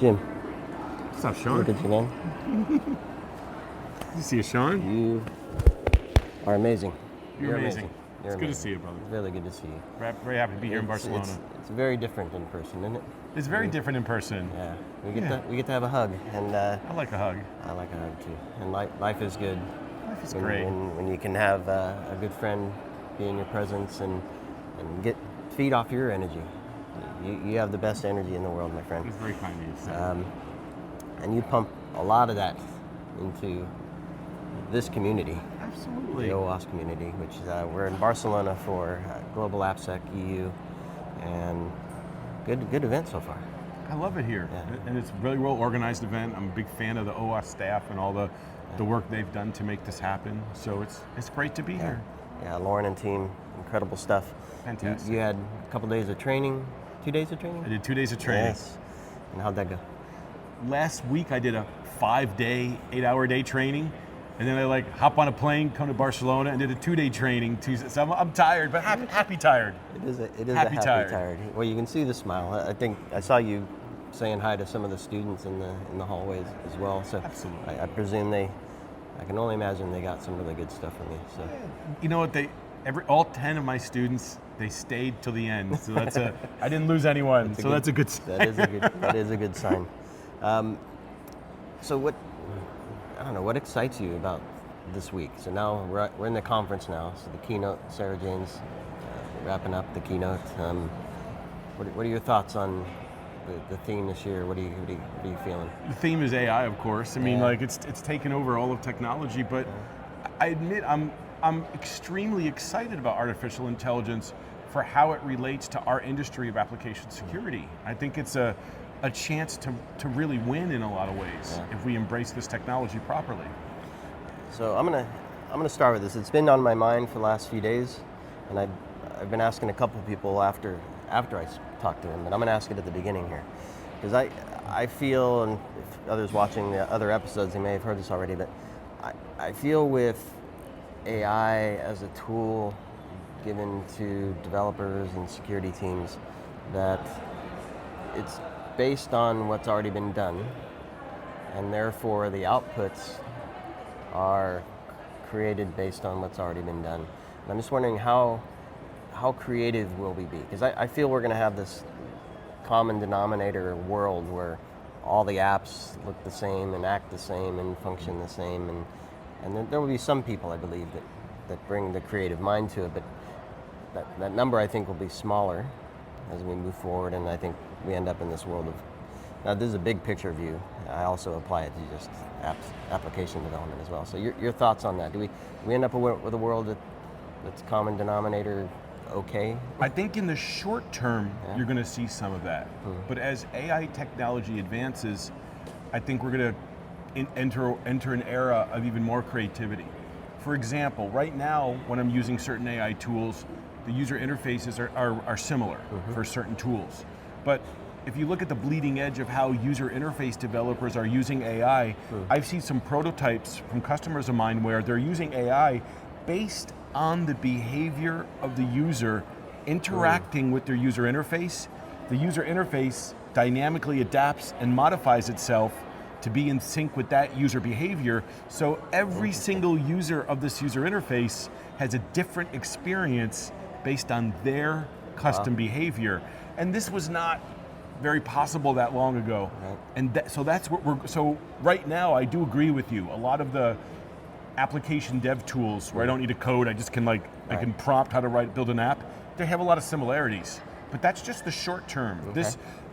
Jim. What's up, Sean? Look at you, man. You see you, Sean? You are amazing. You're amazing. You're It's good to amazing. see you, brother. Really good to see you. Very happy to be here in Barcelona. It's very different in person, isn't it? It's very different in person. Yeah. We get to have a hug, and I like a hug. I like a hug too. And life is good. Life is great. When you can have a good friend be in your presence and feed off your energy. You have the best energy in the world, my friend. It's very kind of you. So. And you pump a lot of that into this community. Absolutely. The OWASP community, which we're in Barcelona for Global AppSec EU, and good event so far. I love it here, Yeah. and it's a really well organized event. I'm a big fan of the OWASP staff and all the work they've done to make this happen. So it's great to be here. Yeah, Lauren and team, incredible stuff. Fantastic. You had a couple days of training, 2 days of training? I did 2 days of training. Yes. And how'd that go? Last week I did a 5-day, 8-hour day training, and then I hop on a plane, come to Barcelona, and did a 2-day training Tuesday. So I'm tired, but happy tired. It is a Happy happy tired. tired. Well, you can see the smile. I think I saw you saying hi to some of the students in the hallways as well. So Absolutely. I presume I can only imagine they got some really good stuff from you. So You know what? All 10 of my students, they stayed till the end. So I didn't lose anyone. That's a good sign. that is a good sign. So what excites you about this week? So now we're in the conference now. So the keynote, Sarah Jane's wrapping up the keynote. What are your thoughts on the theme this year? What are you feeling? The theme is AI, of course. I mean, Yeah. it's taken over all of technology, but I admit I'm extremely excited about artificial intelligence for how it relates to our industry of application security. I think it's a chance to really win in a lot of ways if we embrace this technology properly. So I'm gonna start with this. It's been on my mind for the last few days, and I've been asking a couple of people after I talked to them, but I'm gonna ask it at the beginning here, because I feel, and if others watching the other episodes, they may have heard this already, but I feel with AI as a tool given to developers and security teams that it's based on what's already been done, and therefore the outputs are created based on what's already been done. And I'm just wondering how creative will we be? Because I feel we're going to have this common denominator world where all the apps look the same and act the same and function the same, and then there will be some people, I believe, that bring the creative mind to it, but that number, I think, will be smaller as we move forward, and I think we end up in this world of, now this is a big picture view, I also apply it to just application development as well. So your thoughts on that? Do we end up with a world that's common denominator okay? I think in the short term, you're going to see some of that. But as AI technology advances, I think we're going to enter an era of even more creativity. For example, right now, when I'm using certain AI tools, the user interfaces are similar for certain tools. But if you look at the bleeding edge of how user interface developers are using AI, I've seen some prototypes from customers of mine where they're using AI based on the behavior of the user interacting with their user interface. The user interface dynamically adapts and modifies itself to be in sync with that user behavior. So every single user of this user interface has a different experience based on their custom behavior. And this was not very possible that long ago. Right. And so that's what so right now I do agree with you. A lot of the application dev tools where I don't need to code, I just can I can prompt how to build an app, they have a lot of similarities. But that's just the short term. Okay.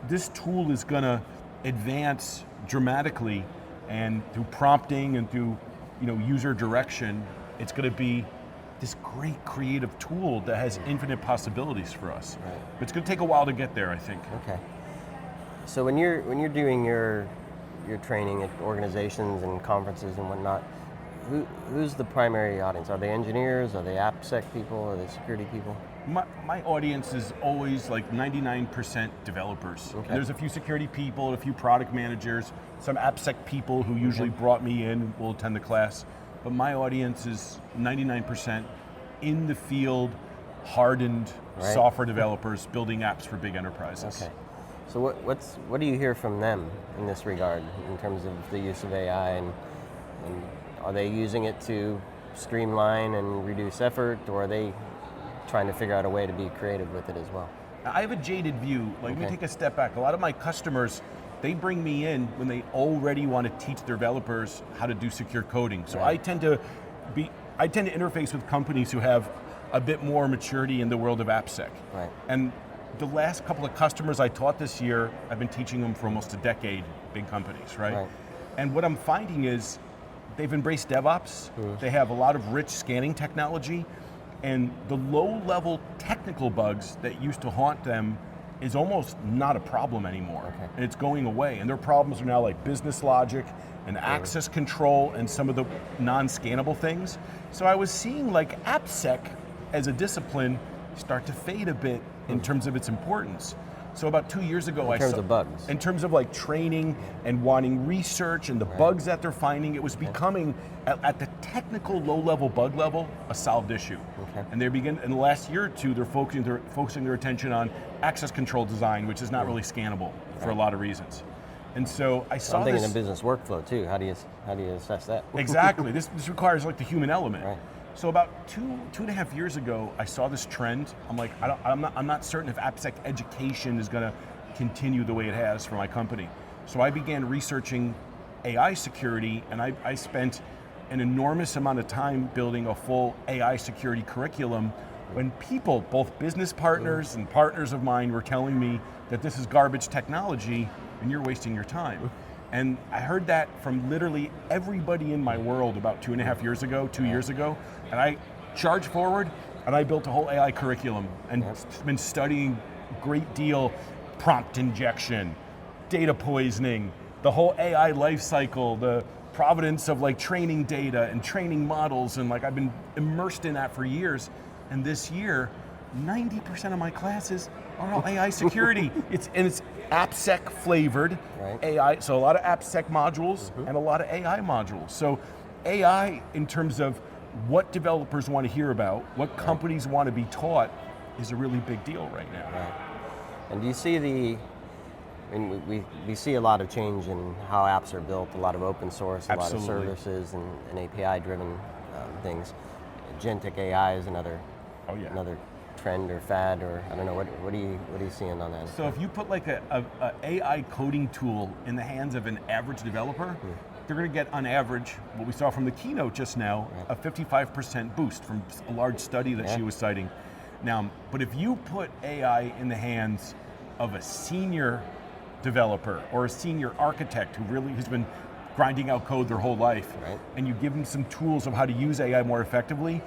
This tool is gonna advance dramatically, and through prompting and through user direction, it's gonna be this great creative tool that has infinite possibilities for us. Right. But it's gonna take a while to get there, I think. Okay. So when you're doing your training at organizations and conferences and whatnot, who's the primary audience? Are they engineers? Are they AppSec people? Are they security people? My audience is always 99% developers. Okay. There's a few security people, a few product managers, some AppSec people who usually brought me in will attend the class. But my audience is 99% in the field, hardened software developers building apps for big enterprises. Okay. So what do you hear from them in this regard in terms of the use of AI, and are they using it to streamline and reduce effort, or are they trying to figure out a way to be creative with it as well? I have a jaded view. Like, let me take a step back. A lot of my customers, they bring me in when they already want to teach their developers how to do secure coding. So I tend to interface with companies who have a bit more maturity in the world of AppSec. Right. And the last couple of customers I taught this year, I've been teaching them for almost a decade, big companies, right? And what I'm finding is they've embraced DevOps. They have a lot of rich scanning technology, and the low-level technical bugs that used to haunt them is almost not a problem anymore. And it's going away. And their problems are now like business logic and access control and some of the non-scannable things. So I was seeing like AppSec as a discipline start to fade a bit in terms of its importance. So about 2 years ago, in terms of bugs. In terms of like training and wanting research and the bugs that they're finding, it was becoming at the technical low-level bug level a solved issue. And they begin in the last year or two, they're focusing their attention on access control design, which is not really scannable for a lot of reasons. And so I saw I'm thinking of business workflow too. How do you assess that? Exactly. This requires like the human element. So about two and a half years ago, I saw this trend. I'm like, I'm not certain if AppSec education is going to continue the way it has for my company. So I began researching AI security, and I spent an enormous amount of time building a full AI security curriculum when people, both business partners and partners of mine, were telling me that this is garbage technology and you're wasting your time. And I heard that from literally everybody in my world about 2.5 years ago, 2 years ago, and I charged forward and I built a whole AI curriculum and been studying a great deal prompt injection, data poisoning, the whole AI life cycle, the provenance of like training data and training models, and like I've been immersed in that for years. And this year, 90% of my classes are all AI security. It's AppSec flavored AI, so a lot of AppSec modules and a lot of AI modules. So AI, in terms of what developers want to hear about, what companies want to be taught, is a really big deal right now. And do you see we see a lot of change in how apps are built, a lot of open source, a lot of services and API driven things. Agentic AI is another trend or fad, or I don't know, what are you seeing on that? So if you put like a AI coding tool in the hands of an average developer, they're going to get on average, what we saw from the keynote just now, a 55% boost from a large study that she was citing. Now, but if you put AI in the hands of a senior developer or a senior architect who's been grinding out code their whole life, and you give them some tools of how to use AI more effectively,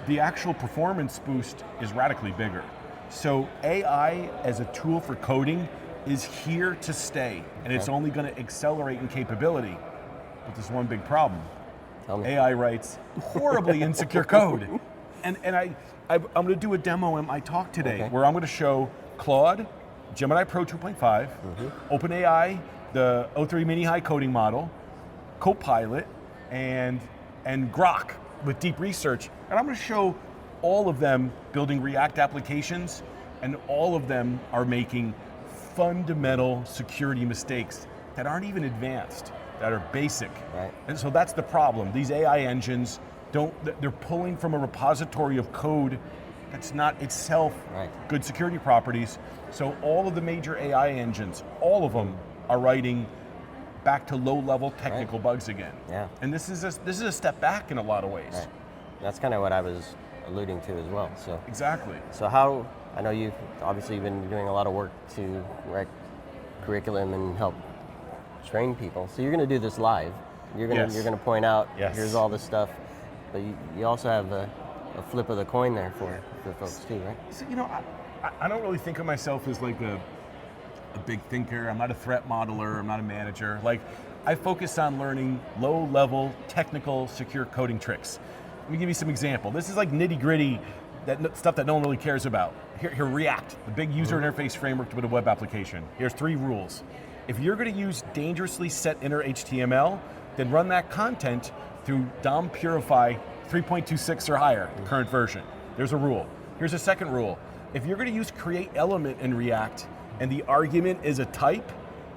the actual performance boost is radically bigger. So AI as a tool for coding is here to stay, and it's only going to accelerate in capability. But there's one big problem. AI writes horribly insecure code. And I'm going to do a demo in my talk today where I'm going to show Claude, Gemini Pro 2.5, OpenAI, the O3 Mini High coding model, Copilot, and Grok with deep research. And I'm going to show all of them building React applications, and all of them are making fundamental security mistakes that aren't even advanced, that are basic. And so that's the problem. These AI engines they're pulling from a repository of code that's not itself good security properties. So all of the major AI engines, all of them are writing back to low-level technical bugs again. And this is a step back in a lot of ways. That's kind of what I was alluding to as well. So So how, I know you've obviously been doing a lot of work to write curriculum and help train people. So you're going to do this live. You're going to point out, here's all this stuff, but you also have a flip of the coin there for folks too, right? So, I don't really think of myself as like a big thinker. I'm not a threat modeler. I'm not a manager. Like, I focus on learning low-level, technical, secure coding tricks. Let me give you some example. This is like nitty-gritty, stuff that no one really cares about. Here, React, the big user interface framework to build a web application. Here's 3 rules. If you're going to use dangerously set inner HTML, then run that content through DOM Purify 3.26 or higher, the current version. There's a rule. Here's a second rule. If you're going to use create element in React, and the argument is a type,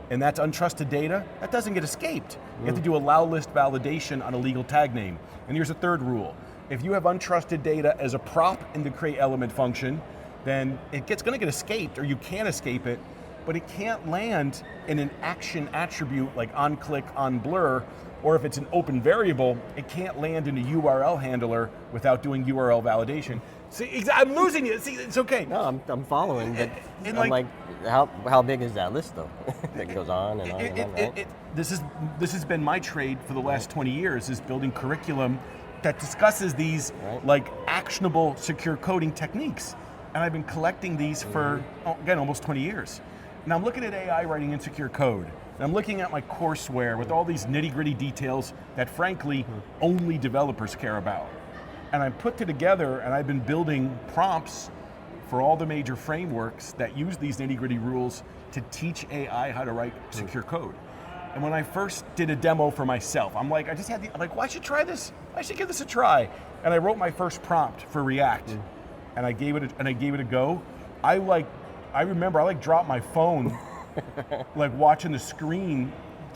and that's untrusted data, that doesn't get escaped. You have to do allow list validation on a legal tag name. And here's a third rule. If you have untrusted data as a prop in the create element function, then it's going to get escaped, or you can't escape it, but it can't land in an action attribute like onClick, onBlur, or if it's an open variable, it can't land in a URL handler without doing URL validation. See, I'm losing you. See, it's okay. No, I'm following, but And I'm like, how big is that list though? It goes on and on and on, right? This has been my trade for the last 20 years, is building curriculum that discusses these like actionable secure coding techniques. And I've been collecting these for, again, almost 20 years. And I'm looking at AI writing insecure code. And I'm looking at my courseware with all these nitty-gritty details that, frankly, only developers care about. And I put it together, and I've been building prompts for all the major frameworks that use these nitty-gritty rules to teach AI how to write secure code. And when I first did a demo for myself, I'm like, I'm like, well, I should try this. I should give this a try. And I wrote my first prompt for React, and I gave it a go. I remember I dropped my phone, like watching the screen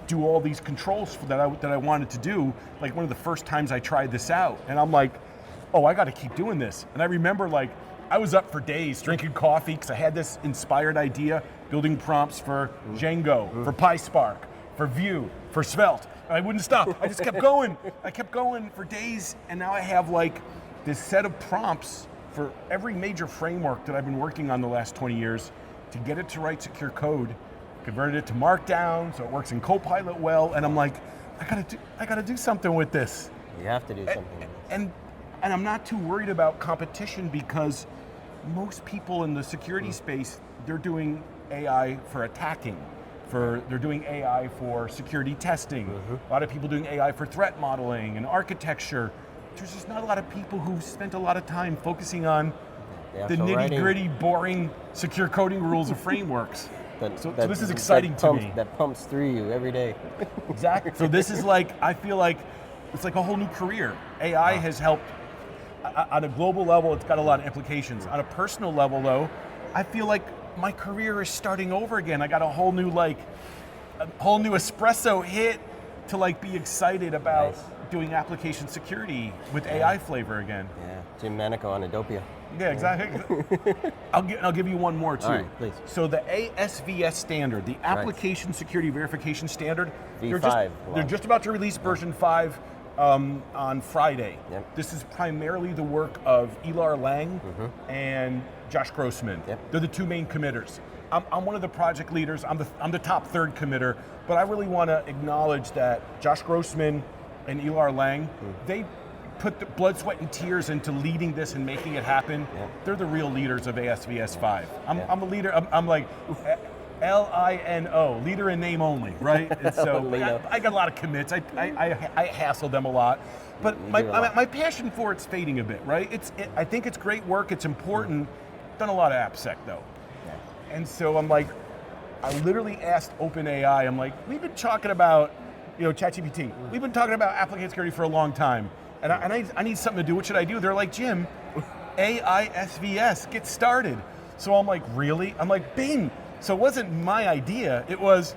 do all these controls that I wanted to do. Like one of the first times I tried this out, and I'm like, oh, I got to keep doing this. And I remember I was up for days drinking coffee because I had this inspired idea, building prompts for Django, for PySpark, for Vue, for Svelte. I wouldn't stop. I just kept going. I kept going for days, and now I have this set of prompts for every major framework that I've been working on the last 20 years to get it to write secure code, converted it to Markdown so it works in Copilot well, and I'm like, I gotta do something with this. You have to do something. And I'm not too worried about competition because most people in the security space, they're doing AI for attacking. They're doing AI for security testing. A lot of people doing AI for threat modeling and architecture. There's just not a lot of people who've spent a lot of time focusing on the nitty-gritty, boring, secure coding rules of frameworks. So this is exciting to me. That pumps through you every day. Exactly. So this is I feel like it's like a whole new career. AI has helped. On a global level, it's got a lot of implications. On a personal level, though, I feel like my career is starting over again. I got a whole new espresso hit to be excited about doing application security with AI flavor again. Yeah, Jim Manico on Adopia. Yeah, exactly. I'll give you one more too. All right, please. So the ASVS standard, the Application Security Verification Standard, V5. They're just about to release version 5 on Friday. Yep. This is primarily the work of Ilar Lang and Josh Grossman. Yep. They're the two main committers. I'm one of the project leaders. I'm the top third committer, but I really want to acknowledge that Josh Grossman and Ilar Lang, they put the blood, sweat, and tears into leading this and making it happen. Yep. They're the real leaders of ASVS 5. I'm a leader. I'm like LINO, leader in name only, right? And so I got a lot of commits. I hassle them a lot, but my passion for it's fading a bit, right? I think it's great work. It's important. Done a lot of AppSec though, and so I'm like, I literally asked OpenAI. I'm like, we've been talking about, ChatGPT. We've been talking about application security for a long time, and I need something to do. What should I do? They're like, Jim, AISVS, get started. So I'm like, really? I'm like, bing. So it wasn't my idea. It was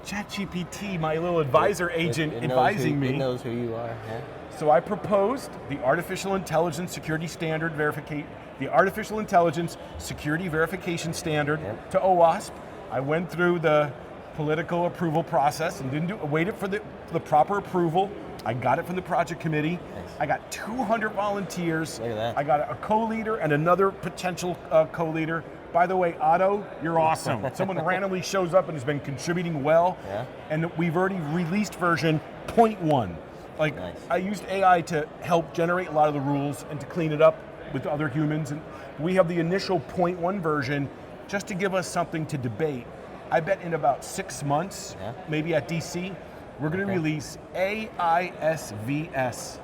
ChatGPT, my little advisor agent, advising me. It knows who you are. Yeah. So I proposed the Artificial Intelligence Security Standard Verification, the Artificial Intelligence Security Verification Standard to OWASP. I went through the political approval process and waited for the proper approval. I got it from the project committee. Nice. I got 200 volunteers. Look at that. I got a co-leader and another potential co-leader. By the way, Otto, you're awesome. Someone randomly shows up and has been contributing well. Yeah. And we've already released version 0.1. Nice. I used AI to help generate a lot of the rules and to clean it up with other humans. And we have the initial 0.1 version just to give us something to debate. I bet in about 6 months, maybe at DC, we're going to release AISVS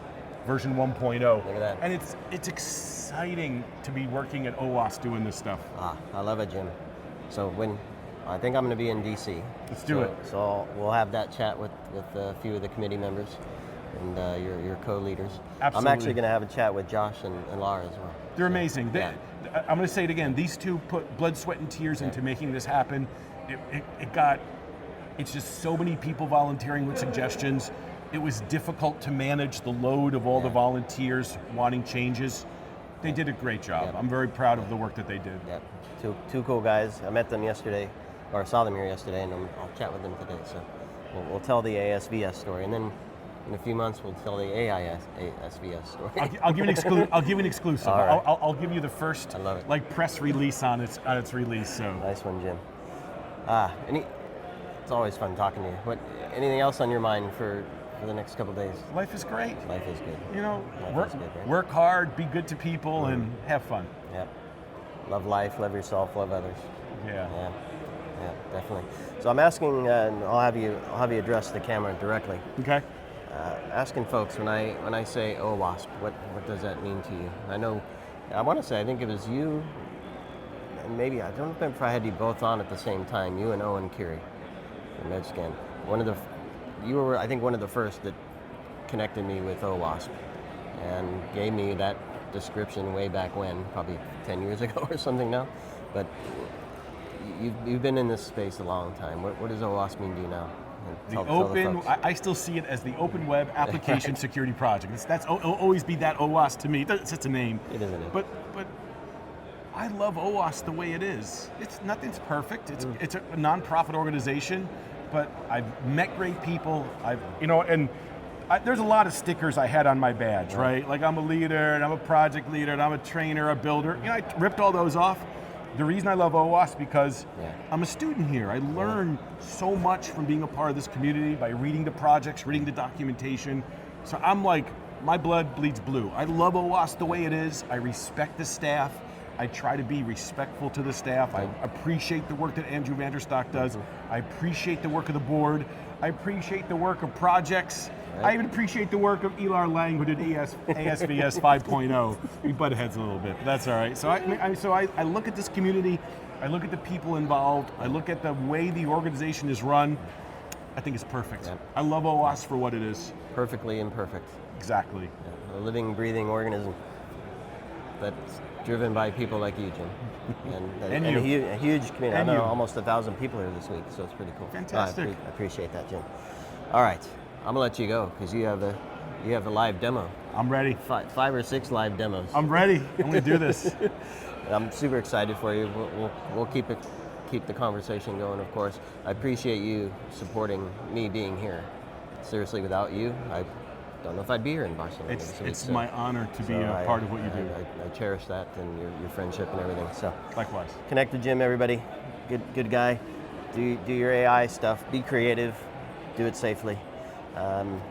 version 1.0. Look at that. And it's exciting to be working at OWASP doing this stuff. I love it, Jim. So I think I'm going to be in DC. Let's do it. So we'll have that chat with a few of the committee members. and your co-leaders. Absolutely. I'm actually going to have a chat with Josh and Laura as well. They're amazing. Yeah. I'm going to say it again. These two put blood, sweat, and tears into making this happen. It's just so many people volunteering with suggestions. It was difficult to manage the load of all the volunteers wanting changes. They did a great job. Yeah. I'm very proud of the work that they did. Yeah, two cool guys. I met them yesterday, or saw them here yesterday, and I'll chat with them today. So we'll tell the ASVS story, and then in a few months we'll tell the ASVS story. I'll give you an exclusive. All right. I'll give you the first I love it. like press release on its release. So Nice one, Jim. It's always fun talking to you. Anything else on your mind for the next couple of days? life is great. Life is good. You know, Life is good, right? work hard, be good to people, and have fun. Yeah. Love life, love yourself, love others. Yeah. Yeah, definitely. So I'm asking, and I'll have you address the camera directly. Okay. Asking folks, when I say OWASP, what does that mean to you? I want to say, I think it was you, and maybe, I don't remember if I had you both on at the same time, you and Owen Curie from MedScan. You were, I think, one of the first that connected me with OWASP and gave me that description way back when, probably 10 years ago or something now. But you've been in this space a long time. What does OWASP mean to you now? Tell the folks. I still see it as the Open Web Application Security Project. That's always be that OWASP to me. It's just a name. It isn't it? But I love OWASP the way it is. Nothing's perfect. It's a nonprofit organization, but I've met great people. There's a lot of stickers I had on my badge, right? Like I'm a leader, and I'm a project leader, and I'm a trainer, a builder. I ripped all those off. The reason I love OWASP because I'm a student here. I learn so much from being a part of this community by reading the projects, reading the documentation. So I'm like, my blood bleeds blue. I love OWASP the way it is. I respect the staff. I try to be respectful to the staff. I appreciate the work that Andrew Vanderstock does. I appreciate the work of the board. I appreciate the work of projects. I even appreciate the work of Elar Lang, who did ASVS 5.0. We butt heads a little bit, but that's all right. So I look at this community, I look at the people involved, I look at the way the organization is run. I think it's perfect. Yeah. I love OWASP for what it is. Perfectly imperfect. Exactly. Yeah. A living, breathing organism that's driven by people like you, Jim. And a huge community. I know almost 1,000 people here this week, so it's pretty cool. Fantastic. I appreciate that, Jim. All right, I'm gonna let you go because you have a live demo. I'm ready. 5 or 6 live demos. I'm ready. I'm gonna do this. I'm super excited for you. We'll keep the conversation going, of course. I appreciate you supporting me being here. Seriously, without you, I don't know if I'd be here in Barcelona. It's my honor to be a part of what you do. I cherish that and your friendship and everything. So likewise. Connect with Jim, everybody. Good guy. Do your AI stuff. Be creative. Do it safely.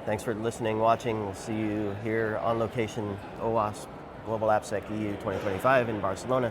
Thanks for listening, watching. We'll see you here on location, OWASP Global AppSec EU 2025 in Barcelona.